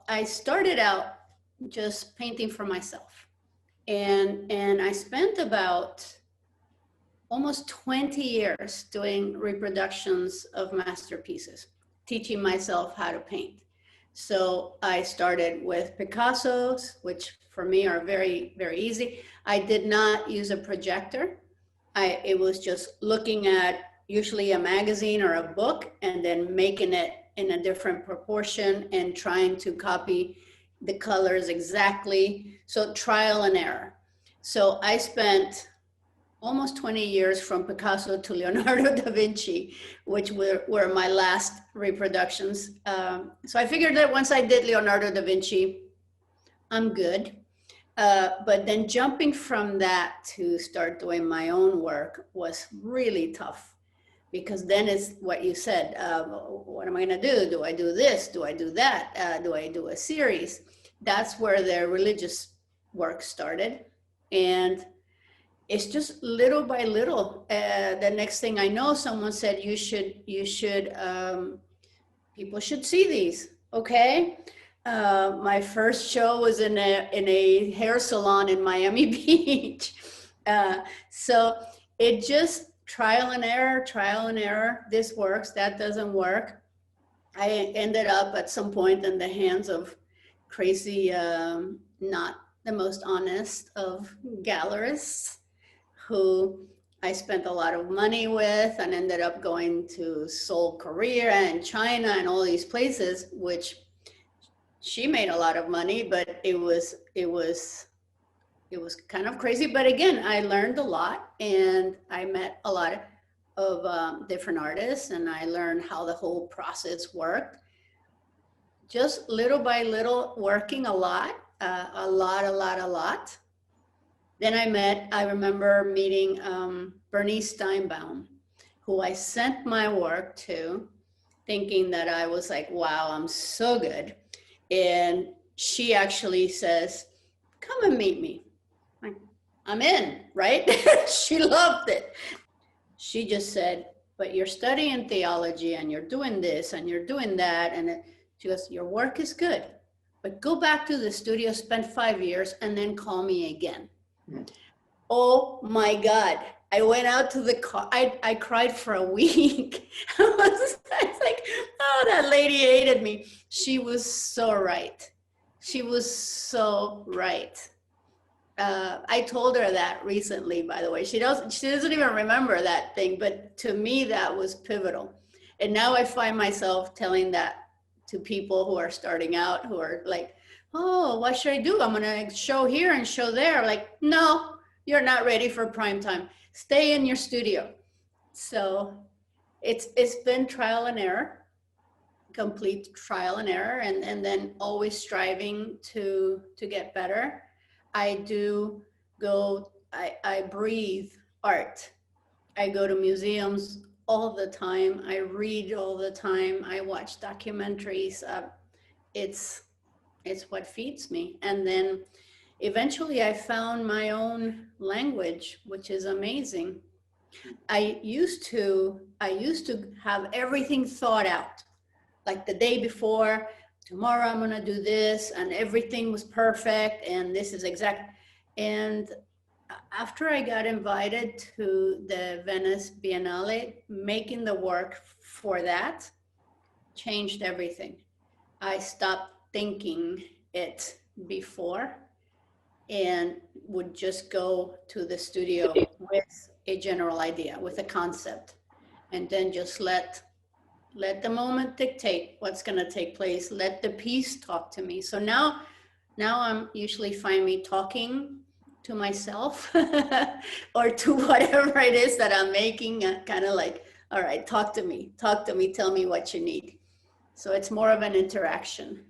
I started out just painting for myself. And I spent about almost 20 years doing reproductions of masterpieces, teaching myself how to paint. So I started with Picasso's, which for me are very, very easy. I did not use a projector. It was just looking at usually a magazine or a book and then making it in a different proportion and trying to copy the colors exactly. So trial and error. So I spent almost 20 years from Picasso to Leonardo da Vinci, which were my last reproductions. So I figured that once I did Leonardo da Vinci, I'm good. But then jumping from that to start doing my own work was really tough, because then it's what you said, what am I gonna do? Do I do this? Do I do that? Do I do a series? That's where the religious work started. And it's just little by little. The next thing I know, someone said, people should see these, okay? My first show was in a hair salon in Miami Beach. So it just trial and error. This works, that doesn't work. I ended up at some point in the hands of crazy, not the most honest of gallerists, who I spent a lot of money with and ended up going to Seoul, Korea and China and all these places, which she made a lot of money, but it was kind of crazy. But again, I learned a lot, and I met a lot of different artists, and I learned how the whole process worked. Just little by little, working a lot. Then I remember meeting Bernice Steinbaum, who I sent my work to, thinking that I was like, wow, I'm so good. And she actually says, come and meet me. I'm in, right? She loved it. She just said, but you're studying theology and you're doing this and you're doing that. And she goes, your work is good, but go back to the studio, spend 5 years, and then call me again. Oh my God. I went out to the car. I cried for a week. I was like, oh, that lady hated me. She was so right. She was so right. I told her that recently, by the way. She doesn't even remember that thing, but to me, that was pivotal. And now I find myself telling that to people who are starting out, who are like, oh, what should I do? I'm gonna show here and show there. Like, no, you're not ready for prime time. Stay in your studio. So it's been trial and error, complete trial and error, and then always striving to get better. I breathe art. I go to museums all the time. I read all the time. I watch documentaries. It's what feeds me. And then eventually I found my own language, which is amazing. I used to have everything thought out, like the day before. Tomorrow I'm gonna do this, and everything was perfect, and this is exact. And after I got invited to the Venice Biennale, making the work for that changed everything. I stopped thinking it before and would just go to the studio with a general idea, with a concept, and then just let the moment dictate what's going to take place. Let the piece talk to me. So now I'm usually find me talking to myself or to whatever it is that I'm making, kind of like, all right, talk to me, tell me what you need. So it's more of an interaction.